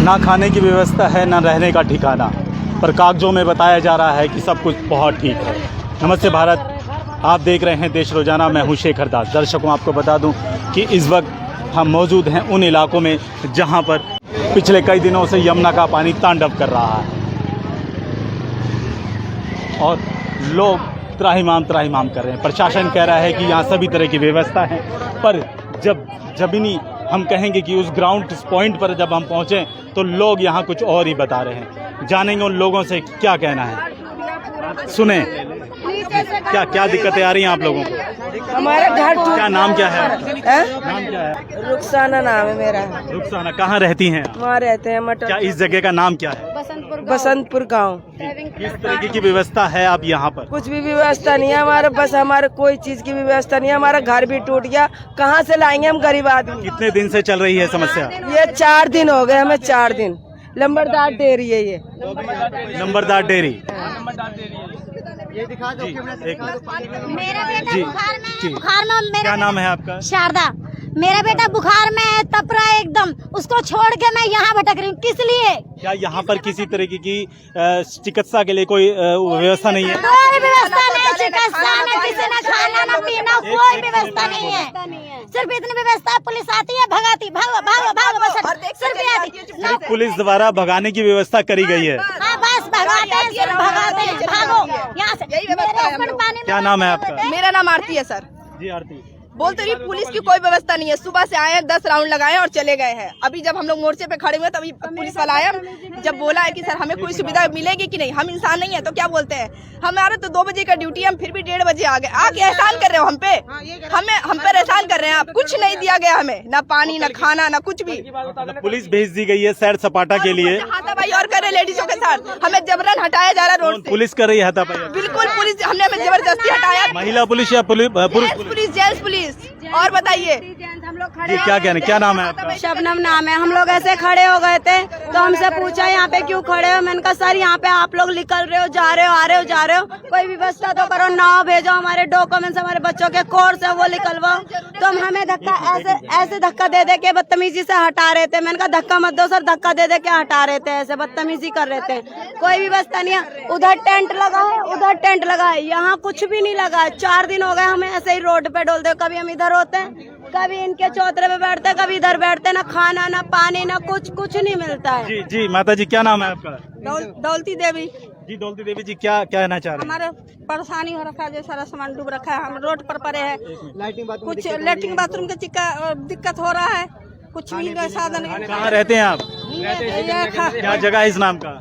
ना खाने की व्यवस्था है, ना रहने का ठिकाना, पर कागजों में बताया जा रहा है कि सब कुछ बहुत ठीक है। नमस्ते भारत, आप देख रहे हैं देश रोजाना। मैं हूं शेखर दास। दर्शकों, आपको बता दूं कि इस वक्त हम मौजूद हैं उन इलाकों में जहां पर पिछले कई दिनों से यमुना का पानी तांडव कर रहा है और लोग त्राहिमाम कर रहे हैं। प्रशासन कह रहा है कि यहाँ सभी तरह की व्यवस्था है, पर जबनी हम कहेंगे कि उस ग्राउंड पॉइंट पर जब हम पहुँचें तो लोग यहाँ कुछ और ही बता रहे हैं। जानेंगे उन लोगों से क्या कहना है, सुने क्या दिक्कतें आ रही हैं आप लोगों को। हमारा घर क्या नाम क्या है आपका? नाम क्या है? रुखसाना नाम है मेरा। रुखसाना, कहाँ रहती हैं आप? वहाँ रहते हैं मटर। क्या इस जगह का नाम क्या है? बसंतपुर गांव। किस तरीके की व्यवस्था है आप यहाँ पर? कुछ भी व्यवस्था नहीं है हमारे, बस हमारे कोई चीज की व्यवस्था नहीं है। हमारा घर भी टूट गया, कहाँ से लाएंगे हम गरीब आदमी। कितने दिन से चल रही है समस्या? ये 4 दिन हो गए हमें, 4 दिन। लंबरदार डेयरी है ये। नंबरदार डेयरी। ये दिखा दो। मेरा बेटा बुखार में क्या नाम है आपका? शारदा। मेरा बेटा बुखार में है, तप रहा है एकदम। उसको छोड़ के मैं यहाँ भटक रही हूँ, किस लिए? क्या यहाँ पर किसी तरीके की चिकित्सा के लिए कोई व्यवस्था नहीं है? कोई व्यवस्था नहीं, चिकित्सा न किसी ने खाना न पीना, कोई व्यवस्था नहीं है। सिर्फ इतनी व्यवस्था, पुलिस आती है भगाती, भागो भागो भागो, बस सिर्फ ये आती। पुलिस द्वारा भगाने की व्यवस्था करी गई है। हाँ, बस भगाते हैं, सिर्फ भगाते हैं, भागो यहाँ से। क्या नाम है आपका? मेरा नाम आरती है सर। जी आरती, बोलते रही पुलिस की कोई व्यवस्था नहीं है। सुबह से आए हैं, 10 राउंड लगाए और चले गए हैं। अभी जब हम लोग मोर्चे पे खड़े हुए तभी पुलिस वाला आया, जब बोला है कि सर हमें कोई सुविधा मिलेगी कि नहीं। हम इंसान नहीं है तो क्या बोलते हैं? हमारे तो 2 बजे का ड्यूटी है, हम फिर भी 1:30 बजे आ गए। आके एहसान कर रहे हो हम पे, हम पे एहसान कर रहे हैं आप। कुछ नहीं दिया गया हमें, ना पानी, ना खाना, ना कुछ भी। पुलिस भेज दी गई है सैर सपाटा के लिए। हाथापाई और कर रहे लेडीजों के साथ, हमें जबरन हटाया जा रहा है रोड से। पुलिस कर रही है हाथापाई? बिल्कुल पुलिस, हमने हमें जबरदस्ती हटाया। महिला पुलिस या पुरुष पुलिस, जेंट्स पुलिस। और बताइए ये क्या कहना, क्या नाम है आपका? शबनम नाम है। हम लोग ऐसे खड़े हो गए थे तो हमसे पूछा यहाँ पे क्यों खड़े हो। मैंने कहा सर यहाँ पे आप लोग निकल रहे हो, जा रहे हो, आ रहे हो, जा रहे हो, कोई व्यवस्था तो करो, नाव भेजो, हमारे डॉक्यूमेंट्स, हमारे बच्चों के कोर्स है वो निकलवाओ। तो हमें धक्का ऐसे धक्का दे के बदतमीजी से हटा रहे थे। मैंने कहा धक्का मत दो सर, धक्का दे के हटा रहे थे, ऐसे बदतमीजी कर रहे थे। कोई व्यवस्था नहीं है। उधर टेंट लगा है, उधर टेंट लगा है, यहाँ कुछ भी नहीं लगा है। 4 दिन हो गए हमें ऐसे ही रोड पे डोलते। कभी हम इधर होते हैं, कभी इनके चौतरे पे बैठते, कभी इधर बैठते। ना खाना, ना पानी, ना कुछ नहीं मिलता है। जी जी माता जी, क्या नाम है आपका? दौलती देवी। जी दौलती देवी जी, क्या कहना चाह रहे हैं? हमारे परेशानी हो रखा है, जो सारा सामान डूब रखा है, हम रोड पर पड़े हैं। कुछ लेटरिन बाथरूम की दिक्कत हो रहा है, कुछ भी नहीं साधन। कहाँ रहते हैं आप? क्या जगह है इस नाम का?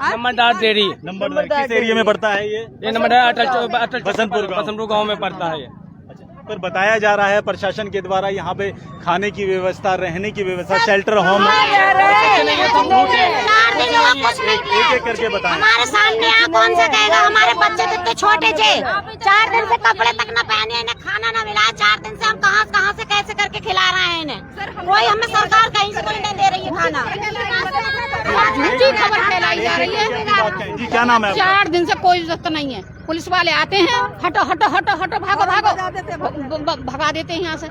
नंबरदार डेयरी। नंबरदार किस एरिया में पड़ता है ये? नंबरदार बसंतपुर गांव में पड़ता है ये। पर बताया जा रहा है प्रशासन के द्वारा यहाँ पे खाने की व्यवस्था, रहने की व्यवस्था, शेल्टर होम, एक करके बताएं। हमारे सामने यहाँ कौन सा कहेगा? हमारे बच्चे तो इतने छोटे थे, 4 दिन से कपड़े तक न पहने, इन्हें खाना न मिला। 4 दिन से हम कहाँ से कैसे करके खिला रहे हैं इन्हें? कोई हमें सरकार कहीं से कोई नहीं दे रही है खाना। झूठी खबर फैलाई जा रही है। जी क्या नाम है? 4 दिन से कोई इज्जत नहीं है। पुलिस वाले आते हैं, हटो हटो हटो हटो, भागो भागो, भगा देते हैं यहाँ से।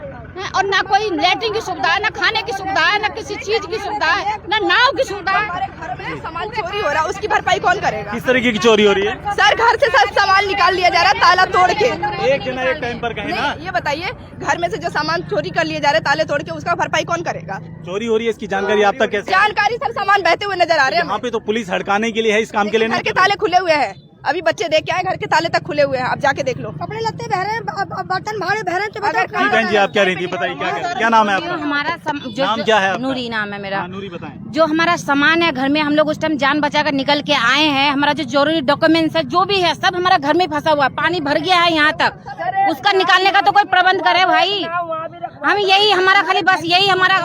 और ना कोई लेटरिन की सुविधा है, ना खाने की सुविधा है, ना किसी चीज की सुविधा है, ना नाव की सुविधा है। घर में सामान चोरी हो रहा है, उसकी भरपाई कौन करेगा? किस तरीके की चोरी हो रही है? सर घर से सब सामान निकाल लिया जा रहा है, ताला तोड़ के। एक जना एक टाइम पर कहे ना। ये बताइए, घर में से जो सामान चोरी कर लिए जा रहे हैं ताले तोड़ के, उसका भरपाई कौन करेगा? चोरी हो रही है, इसकी जानकारी आप तक कैसे? जानकारी सर, सामान बहते हुए नजर आ रहे हैं। यहाँ पे तो पुलिस हड़काने के लिए है, इस काम के लिए घर के ताले खुले हुए हैं। अभी बच्चे देख के आए, घर के ताले तक खुले हुए हैं, आप जाके देख लो। कपड़े लत्ते बह रहे हैं, बर्तन भाड़े बह रहे हैं। बहन जी आप क्या रही थी, बताइए क्या नाम है आपका? हमारा नाम क्या है आपका? नूरी नाम है मेरा। नूरी बताएं। जो हमारा सामान है घर में, हम लोग उस टाइम जान बचाकर निकल के आए हैं। हमारा जो जरूरी डॉक्यूमेंट्स है, जो भी है, सब हमारा घर में फंसा हुआ है। पानी भर गया है यहाँ तक, उसका निकालने का तो कोई प्रबंध करे भाई। हम यही हमारा खाली बस यही हमारा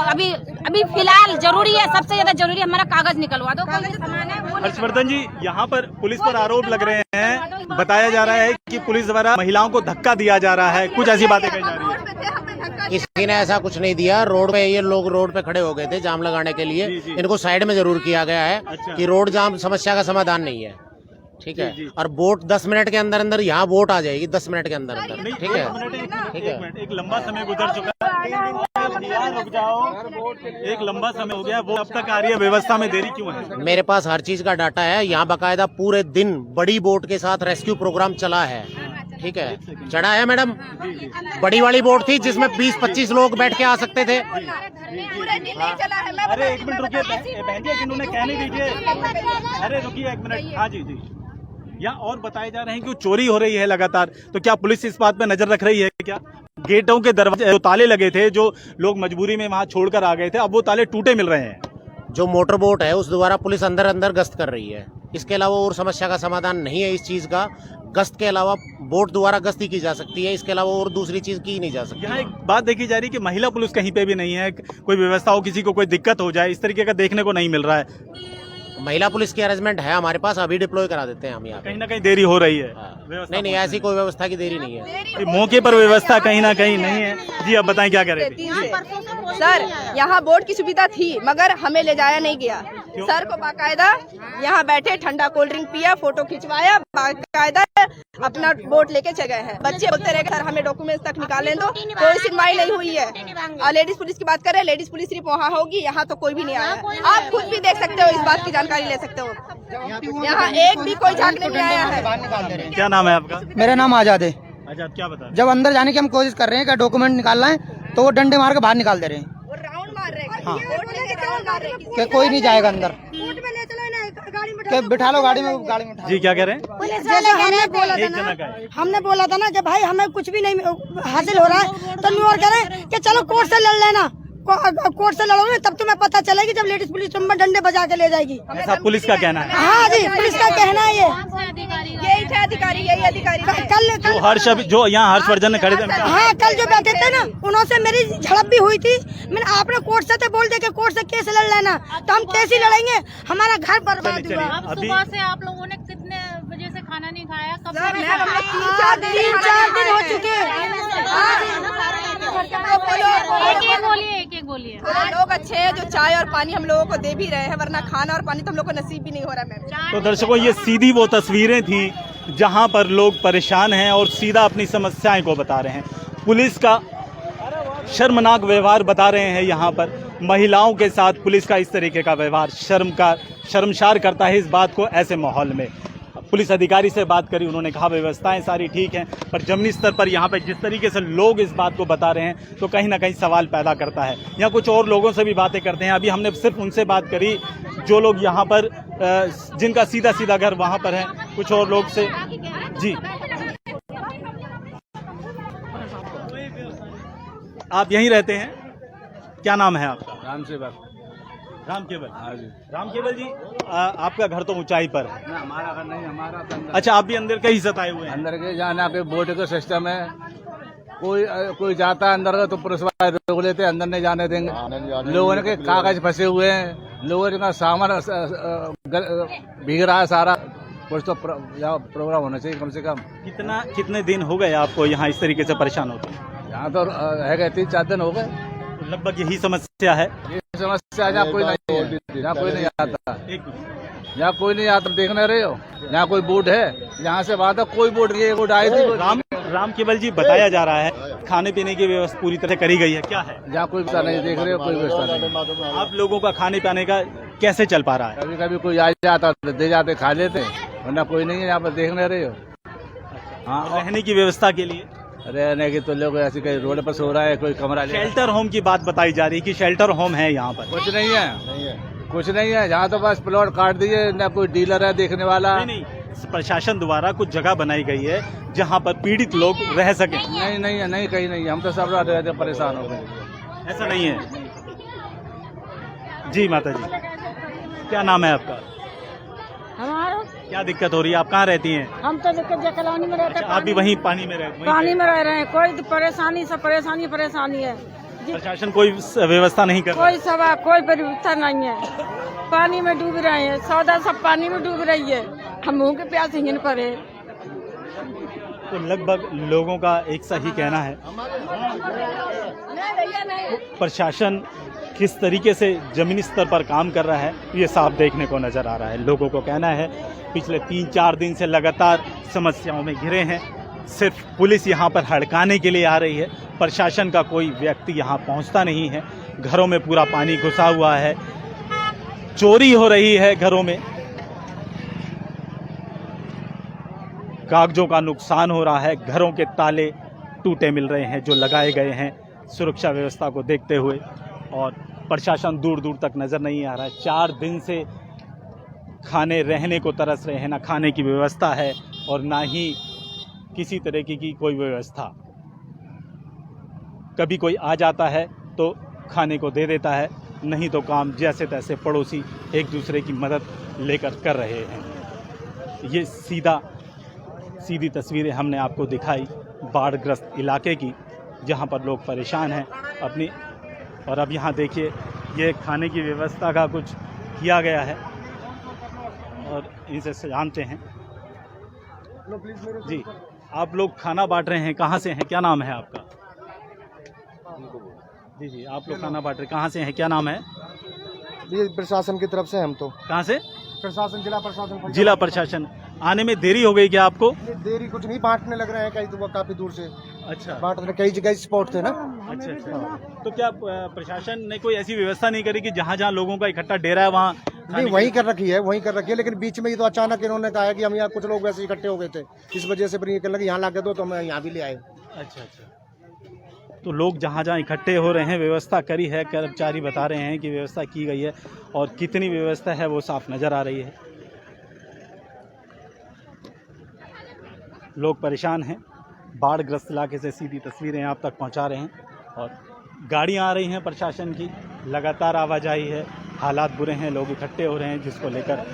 अभी फिलहाल जरूरी है, सबसे ज्यादा जरूरी हमारा कागज निकलवा दो। कोई सामान है हर्षवर्धन जी, यहाँ पर पुलिस पर आरोप लग रहे हैं, बताया जा रहा है कि पुलिस द्वारा महिलाओं को धक्का दिया जा रहा है, कुछ ऐसी बातें कही जा रही है। किसी ने ऐसा कुछ नहीं दिया। रोड पे ये लोग रोड पे खड़े हो गए थे जाम लगाने के लिए। इनको साइड में जरूर किया गया है कि रोड जाम समस्या का समाधान नहीं है। ठीक है। और बोट 10 मिनट के अंदर अंदर यहाँ बोट आ जाएगी 10 मिनट के अंदर अंदर। ठीक है, एक लंबा समय गुजर चुका है। भैया रुक जाओ, एक लंबा समय हो गया, वो अब तक आ रही है, व्यवस्था में देरी क्यों है? मेरे पास हर चीज का डाटा है। यहाँ बाकायदा पूरे दिन बड़ी बोट के साथ रेस्क्यू प्रोग्राम चला है। ठीक है, चढ़ा है मैडम। बड़ी वाली बोट थी जिसमें 20-25 लोग बैठ के आ सकते थे। अरे एक मिनट रुकिए बहन जी, जिन्होंने कहने दीजिए। अरे रुकिए एक मिनट। हाँ जी जी, यहाँ और बताए जा रहे हैं कि चोरी हो रही है लगातार, तो क्या पुलिस इस बात पे नजर रख रही है? क्या गेटों के दरवाजे जो ताले लगे थे, जो लोग मजबूरी में वहाँ छोड़कर आ गए थे, अब वो ताले टूटे मिल रहे हैं? जो मोटर बोट है उस द्वारा पुलिस अंदर अंदर गश्त कर रही है। इसके अलावा और समस्या का समाधान नहीं है इस चीज का। गश्त के अलावा बोट द्वारा गश्त ही की जा सकती है, इसके अलावा और दूसरी चीज की नहीं जा सकती। यहाँ एक बात देखी जा रही है कि महिला पुलिस कहीं पे भी नहीं है, कोई व्यवस्था हो, किसी को कोई दिक्कत हो जाए, इस तरीके का देखने को नहीं मिल रहा है। महिला पुलिस की अरेंजमेंट है हमारे पास, अभी डिप्लॉय करा देते हैं हम यहाँ पे। कहीं ना कहीं देरी हो रही है। नहीं, ऐसी कोई व्यवस्था की देरी नहीं है। मौके पर व्यवस्था कहीं ना कहीं नहीं है। जी आप बताएं क्या करें? सर यहाँ बोर्ड की सुविधा थी मगर हमें ले जाया नहीं गया। सर को बाकायदा यहाँ बैठे ठंडा कोल्ड ड्रिंक पिया, फोटो खिंचवाया, बाकायदा अपना बोट लेके चले गए हैं। बच्चे बोलते रहे सर हमें डॉक्यूमेंट्स तक निकालें दो, कोई सुनवाई नहीं हुई है। और लेडीज पुलिस की बात करें, लेडीज पुलिस सिर्फ वहाँ होगी, यहाँ तो कोई भी नहीं आया। आप खुद भी देख सकते हो, इस बात की जानकारी ले सकते हो। यहाँ एक भी कोई झांकने नहीं आया है। क्या नाम है आपका? मेरा नाम आजाद है। अच्छा, आप क्या बता? जब अंदर जाने की हम कोशिश कर रहे हैं कि डॉक्यूमेंट निकालना है, तो वो डंडे मार के बाहर निकाल दे रहे हैं। राउंड मार रहे हैं। हाँ। राउंड मार रहे हैं। कि कोई नहीं जाएगा अंदर, कि बिठा लो गाड़ी में, गाड़ी में उठा लो। जी क्या कह रहे हैं? जैसे हमने बोला था ना कि भाई हमें कुछ भी नहीं हासिल हो रहा है, तो न्यूयॉर्क कह रहे हैं कि चलो कोर्ट से लड़ लेना, कोर्ट से लड़ोगे तब तुम्हें पता चलेगी जब लेडीज पुलिस तुम डंडे बजा के ले जाएगी। ऐसा पुलिस का कहना है। हाँ जी, पुलिस का कहना है ये। यही थे अधिकारी, यही अधिकारी कल जो यहाँ हर्षवर्धन ने खड़े थे। हाँ, कल जो बैठे थे ना, उन्होंने मेरी झड़प भी हुई थी। मैंने आपने कोर्ट से तो बोल दे कि कोर्ट से केस लड़ लेना, तो हम कैसे लड़ेंगे? हमारा घर बर्बाद हुआ। अभी सुबह से आप लोगों ने कितने बजे से खाना नहीं खाया? कब से? 3-4 दिन हो चुके एक बोलिए। लोग अच्छे हैं जो चाय और पानी हम लोगों को दे भी रहे हैं, वरना खाना और पानी तो हम लोग को नसीब भी नहीं हो रहा मैम। तो दर्शकों, ये सीधी वो तस्वीरें थी जहां पर लोग परेशान हैं और सीधा अपनी समस्याएं को बता रहे हैं। पुलिस का शर्मनाक व्यवहार बता रहे हैं। यहाँ पर महिलाओं के साथ पुलिस का इस तरीके का व्यवहार शर्मसार करता है इस बात को। ऐसे माहौल में पुलिस अधिकारी से बात करी, उन्होंने कहा व्यवस्थाएं सारी ठीक हैं, पर जमीनी स्तर पर यहाँ पर जिस तरीके से लोग इस बात को बता रहे हैं तो कहीं ना कहीं सवाल पैदा करता है। यहाँ कुछ और लोगों से भी बातें करते हैं। अभी हमने सिर्फ उनसे बात करी जो लोग यहाँ पर जिनका सीधा सीधा घर वहाँ पर है। कुछ और लोग से जी, आप यहीं रहते हैं? क्या नाम है आपका? राम सेवक। राम केवल। हाँ जी। राम केवल जी, आपका घर तो ऊंचाई पर है। ना हमारा घर नहीं, हमारा तो अंदर। अच्छा, आप भी अंदर के ही सताए हुए हैं? अंदर के जाना के बोट का सिस्टम है। कोई जाता है अंदर का तो पुलिस वाले रोक लेते हैं, अंदर नहीं जाने देंगे। लोगों ने के कागज फंसे हुए हैं, लोगों का सामान भीग रहा है सारा। कुछ तो प्रोग्राम होना चाहिए कम से कम। कितने दिन हो गए आपको यहाँ इस तरीके से परेशान होते? यहाँ तो है 3-4 दिन हो गए। लगभग यही समस्या है। ये समस्या यहाँ कोई नहीं है, यहाँ कोई नहीं आता, यहाँ कोई नहीं आता। देखने रहे हो, यहाँ कोई बोट है? यहाँ से बात है, कोई बोट नहीं है। बोट आई थी। राम केवल जी, बताया जा रहा है खाने पीने की व्यवस्था पूरी तरह करी गई है, क्या है? यहाँ कोई व्यवस्था नहीं, देख रहे हो, कोई व्यवस्था नहीं। आप लोगों का खाने पाने का कैसे चल पा रहा है? कभी कभी कोई आ जाता तो दे जाते, खा लेते, वरना कोई नहीं है यहाँ पर। देखने रहे हो। हाँ, रहने की व्यवस्था के लिए रहने की तो लोग ऐसे कहीं रोड पर सो रहा है, कोई कमरा ले। शेल्टर होम की बात बताई जा रही है कि शेल्टर होम है यहाँ पर। कुछ नहीं है, कुछ नहीं है यहाँ तो बस प्लॉट काट दिए, न कोई डीलर है देखने वाला। नहीं, प्रशासन द्वारा कुछ जगह बनाई गई है जहाँ पर पीड़ित लोग रह सके। नहीं है, नहीं कहीं नहीं है। हम तो सब रहते परेशान हो गए। ऐसा नहीं है। जी माता जी, क्या नाम है आपका? हमारा क्या दिक्कत हो रही है? आप कहाँ रहती हैं? हम तो कॉलोनी में रहते हैं। आप भी वहीं पानी में रहते हैं? पानी में रह रहे हैं। कोई परेशानी सब परेशानी है। प्रशासन कोई व्यवस्था नहीं कर रहा? कोई व्यवस्था नहीं है। पानी में डूब रहे हैं, सौदा सब पानी में डूब रही है। हम मुँह के प्यास हिंगन पर है। तो लगभग लोगों का एक सा ही कहना है। प्रशासन किस तरीके से जमीनी स्तर पर काम कर रहा है ये साफ देखने को नजर आ रहा है। लोगों को कहना है पिछले 3-4 दिन से लगातार समस्याओं में घिरे हैं। सिर्फ पुलिस यहाँ पर हड़काने के लिए आ रही है, प्रशासन का कोई व्यक्ति यहाँ पहुँचता नहीं है। घरों में पूरा पानी घुसा हुआ है, चोरी हो रही है घरों में, कागजों का नुकसान हो रहा है, घरों के ताले टूटे मिल रहे हैं जो लगाए गए हैं सुरक्षा व्यवस्था को देखते हुए, और प्रशासन दूर दूर तक नज़र नहीं आ रहा है। 4 दिन से खाने रहने को तरस रहे हैं, ना खाने की व्यवस्था है और ना ही किसी तरह की कोई व्यवस्था। कभी कोई आ जाता है तो खाने को दे देता है, नहीं तो काम जैसे तैसे पड़ोसी एक दूसरे की मदद लेकर कर रहे हैं। ये सीधी तस्वीरें हमने आपको दिखाई बाढ़ग्रस्त इलाके की, जहां पर लोग परेशान हैं अपनी। और अब यहाँ देखिए, ये खाने की व्यवस्था का कुछ किया गया है और इनसे जानते हैं। जी, आप लोग खाना बांट रहे हैं, कहाँ से हैं, क्या नाम है आपका? जी, आप लोग खाना बांट रहे, कहाँ से हैं, क्या नाम है? ये प्रशासन की तरफ से हम तो। कहाँ से? प्रशासन, जिला प्रशासन। जिला प्रशासन। आने में देरी हो गई क्या आपको? देरी कुछ नहीं, बांटने लग रहे हैं कई तो काफी दूर से। अच्छा, बांट रहे, कई जगह स्पॉट थे ना। अच्छा। तो क्या प्रशासन ने कोई ऐसी व्यवस्था नहीं करी कि जहाँ जहाँ लोगों का इकट्ठा डेरा है वहाँ? नहीं, वहीं कर रखी है, लेकिन बीच में ये तो अचानक इन्होंने कहा है कि हम यहाँ कुछ लोग वैसे इकट्ठे हो गए थे, इस वजह से फिर ये कहने लगे यहाँ लाके दो, तो हम यहाँ भी ले आए। अच्छा। तो लोग जहाँ जहाँ इकट्ठे हो रहे हैं, व्यवस्था करी है, कर्मचारी बता रहे हैं कि व्यवस्था की गई है, और कितनी व्यवस्था है वो साफ नज़र आ रही है। लोग परेशान हैं, बाढ़ग्रस्त इलाके से सीधी तस्वीरें आप तक पहुंचा रहे हैं, और गाड़ियां आ रही हैं प्रशासन की, लगातार आवाजाही है, हालात बुरे हैं, लोग इकट्ठे हो रहे हैं, जिसको लेकर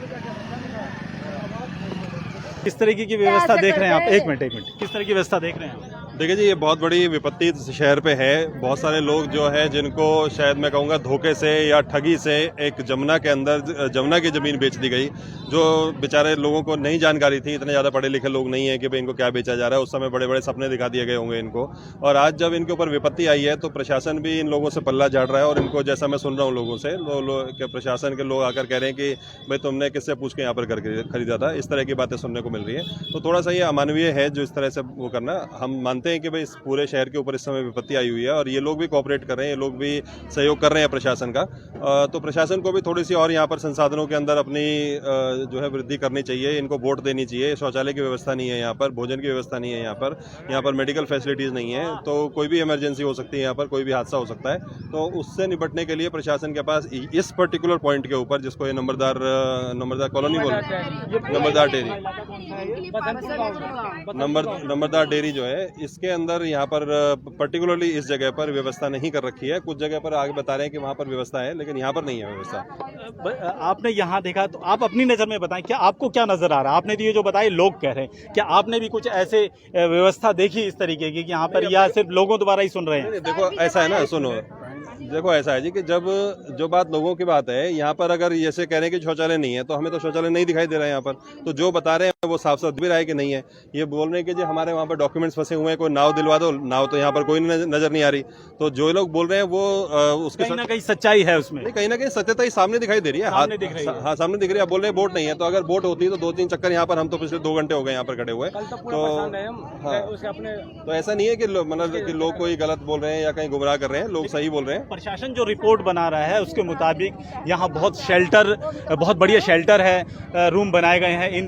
किस तरीके की व्यवस्था देख रहे हैं आप? एक मिनट, किस तरह की व्यवस्था देख रहे हैं आप? देखिए जी, ये बहुत बड़ी विपत्ति शहर पे है। बहुत सारे लोग जो है, जिनको शायद मैं कहूँगा धोखे से या ठगी से एक जमुना के अंदर जमुना की ज़मीन बेच दी गई, जो बेचारे लोगों को नहीं जानकारी थी, इतने ज़्यादा पढ़े लिखे लोग नहीं है कि भाई इनको क्या बेचा जा रहा है। उस समय बड़े बड़े सपने दिखा दिए गए होंगे इनको, और आज जब इनके ऊपर विपत्ति आई है तो प्रशासन भी इन लोगों से पल्ला झाड़ रहा है। और इनको, जैसा मैं सुन रहा हूँ लोगों से, प्रशासन के लोग आकर कह रहे हैं कि भाई तुमने किससे पूछ के यहाँ पर खरीदा था, इस तरह की बातें सुनने को मिल रही है। तो थोड़ा सा ये अमानवीय है जो इस तरह से वो करना। हम मानते हैं कि भाई इस पूरे शहर के ऊपर इस समय विपत्ति आई हुई है, और ये लोग भी कोऑपरेट कर रहे हैं, ये लोग भी सहयोग कर रहे हैं प्रशासन का। तो प्रशासन को भी थोड़ी सी और यहाँ पर संसाधनों के अंदर अपनी जो है वृद्धि करनी चाहिए, इनको वोट देनी चाहिए। शौचालय की व्यवस्था नहीं है यहाँ पर, भोजन की व्यवस्था नहीं है यहाँ पर मेडिकल फैसिलिटीज़ नहीं है, तो कोई भी इमरजेंसी हो सकती है यहाँ पर, कोई भी हादसा हो सकता है। तो उससे निपटने के लिए प्रशासन के पास इस पर्टिकुलर पॉइंट के ऊपर, जिसको ये नंबरदार कॉलोनी नंबरदार डेरी, नंबरदार डेरी जो है, इसके अंदर यहाँ पर पर्टिकुलरली इस जगह पर व्यवस्था नहीं कर रखी है। कुछ जगह पर आगे बता रहे हैं कि वहाँ पर व्यवस्था है, लेकिन यहाँ पर नहीं है व्यवस्था। आपने यहाँ देखा, तो आप अपनी नज़र में बताएं, क्या आपको क्या नज़र आ रहा है? आपने तो ये जो बताए लोग कह रहे हैं, क्या आपने भी कुछ ऐसे व्यवस्था देखी इस तरीके की कि यहाँ पर, या सिर्फ लोगों द्वारा ही सुन रहे हैं? देखो ऐसा है ना, सुनो, देखो ऐसा है जी कि जब जो बात लोगों की बात है, यहाँ पर अगर जैसे कह रहे हैं कि शौचालय नहीं है, तो हमें तो शौचालय नहीं दिखाई दे रहा है यहाँ पर। तो जो बता रहे हैं वो साफ साफ भी रहा है कि नहीं है। ये बोल रहे हैं कि जी हमारे वहाँ पर डॉक्यूमेंट्स फंसे हुए हैं, कोई नाव दिलवा दो, नाव तो यहाँ पर कोई नजर नहीं आ रही। तो जो लोग बोल रहे हैं वो उसके कहीं ना कहीं सच्चाई है उसमें, कहीं ना कहीं सत्यता ही सामने दिखाई दे रही है। हाँ, सामने दिख रही है। बोल रहे हैं वोट नहीं है, तो अगर वोट होती तो 2-3 चक्कर यहाँ पर, हम तो पिछले 2 घंटे हो गए यहाँ पर खड़े हुए। तो ऐसा नहीं है कि मतलब कि लोग कोई गलत बोल रहे हैं या कहीं गुमराह कर रहे हैं, लोग सही बोल रहे हैं। प्रशासन जो रिपोर्ट बना रहा है उसके मुताबिक यहाँ बहुत बढ़िया शेल्टर है, रूम बनाए गए हैं इन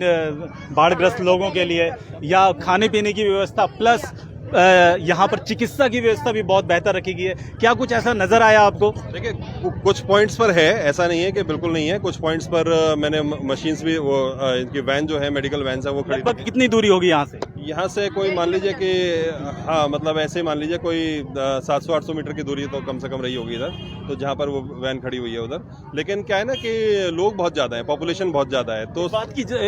बाढ़ग्रस्त लोगों के लिए, या खाने पीने की व्यवस्था, प्लस यहाँ पर चिकित्सा की व्यवस्था भी बहुत बेहतर रखी गई है। क्या कुछ ऐसा नजर आया आपको? देखिए, कुछ पॉइंट्स पर है, ऐसा नहीं है कि बिल्कुल नहीं है। कुछ पॉइंट्स पर मैंने मशीन्स भी, वो इनकी वैन जो है, मेडिकल वैन है, वो खड़ी। कितनी दूरी होगी यहाँ से? यहाँ से कोई मान लीजिए कि हाँ, मतलब ऐसे मान लीजिए कोई 700-800 मीटर की दूरी तो कम से कम रही होगी इधर, तो जहाँ पर वो वैन खड़ी हुई है उधर। लेकिन क्या है ना कि लोग बहुत ज़्यादा हैं, पॉपुलेशन बहुत ज़्यादा है, तो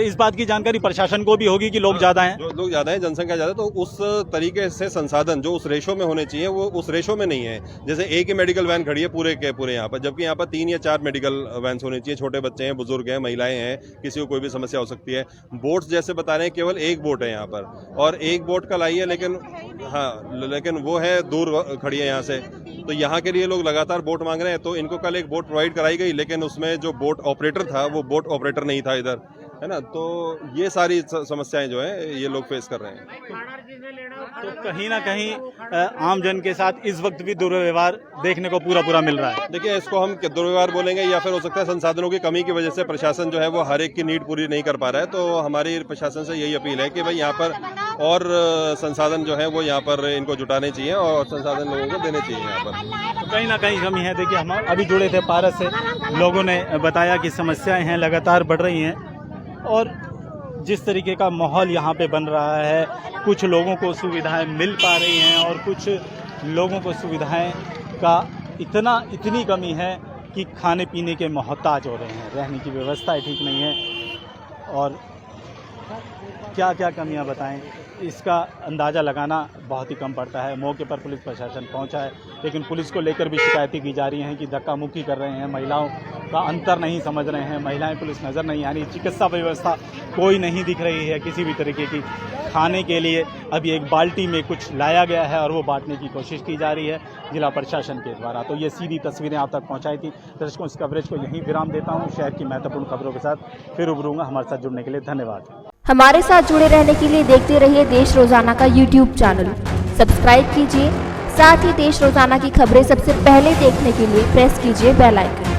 इस बात की जानकारी प्रशासन को भी होगी कि लोग ज़्यादा हैं, लोग ज़्यादा हैं, जनसंख्या ज़्यादा, तो उस तरीके से संसाधन जो उस रेशो में होने चाहिए वो उस रेशो में नहीं है। जैसे एक ही मेडिकल वैन खड़ी है पूरे के पूरे यहाँ पर, जबकि यहाँ पर 3 या 4 मेडिकल वैन होनी चाहिए। छोटे बच्चे हैं, बुजुर्ग हैं, महिलाएं हैं, किसी को कोई भी समस्या हो सकती है। बोट्स जैसे बता रहे हैं, केवल एक बोट है यहाँ पर, और एक बोट कल आई है, लेकिन हाँ, लेकिन वो है दूर खड़ी है यहाँ से। तो यहाँ के लिए लोग लगातार बोट मांग रहे हैं, तो इनको कल एक बोट प्रोवाइड कराई गई, लेकिन उसमें जो बोट ऑपरेटर था वो बोट ऑपरेटर नहीं था इधर। है ना। तो ये सारी समस्याएं जो है ये लोग फेस कर रहे हैं। तो कहीं ना कहीं आम जन के साथ इस वक्त भी दुर्व्यवहार देखने को पूरा मिल रहा है। देखिए, इसको हम दुर्व्यवहार बोलेंगे या फिर हो सकता है संसाधनों की कमी की वजह से प्रशासन जो है वो हर एक की नीड पूरी नहीं कर पा रहा है। तो हमारी प्रशासन से यही अपील है कि भाई यहाँ पर और संसाधन जो है वो यहाँ पर इनको जुटाने चाहिए और संसाधन लोगों को देने चाहिए यहाँ पर। तो कहीं ना कहीं कमी है। देखिए, हम अभी जुड़े थे पारस से, लोगों ने बताया कि समस्याएं हैं लगातार बढ़ रही हैं और जिस तरीके का माहौल यहाँ पे बन रहा है, कुछ लोगों को सुविधाएं मिल पा रही हैं और कुछ लोगों को सुविधाएं का इतनी कमी है कि खाने पीने के मोहताज हो रहे हैं, रहने की व्यवस्था ठीक नहीं है। और क्या क्या कमियां बताएं, इसका अंदाज़ा लगाना बहुत ही कम पड़ता है। मौके पर पुलिस प्रशासन पहुंचा है, लेकिन पुलिस को लेकर भी शिकायतें की जा रही हैं कि धक्का मुक्की कर रहे हैं, महिलाओं का अंतर नहीं समझ रहे हैं, महिलाएं पुलिस नज़र नहीं आ रही, चिकित्सा व्यवस्था कोई नहीं दिख रही है किसी भी तरीके की। खाने के लिए अभी एक बाल्टी में कुछ लाया गया है और वो बांटने की कोशिश की जा रही है जिला प्रशासन के द्वारा। तो ये सीधी तस्वीरें आप तक पहुँचाई थी। दर्शकों, इस कवरेज को यहीं विराम देता हूँ। शहर की महत्वपूर्ण खबरों के साथ फिर उभरूंगा। हमारे साथ जुड़ने के लिए धन्यवाद। हमारे साथ जुड़े रहने के लिए देखते रहिए देश रोजाना का YouTube चैनल। सब्सक्राइब कीजिए, साथ ही देश रोजाना की खबरें सबसे पहले देखने के लिए प्रेस कीजिए बेल आइकन।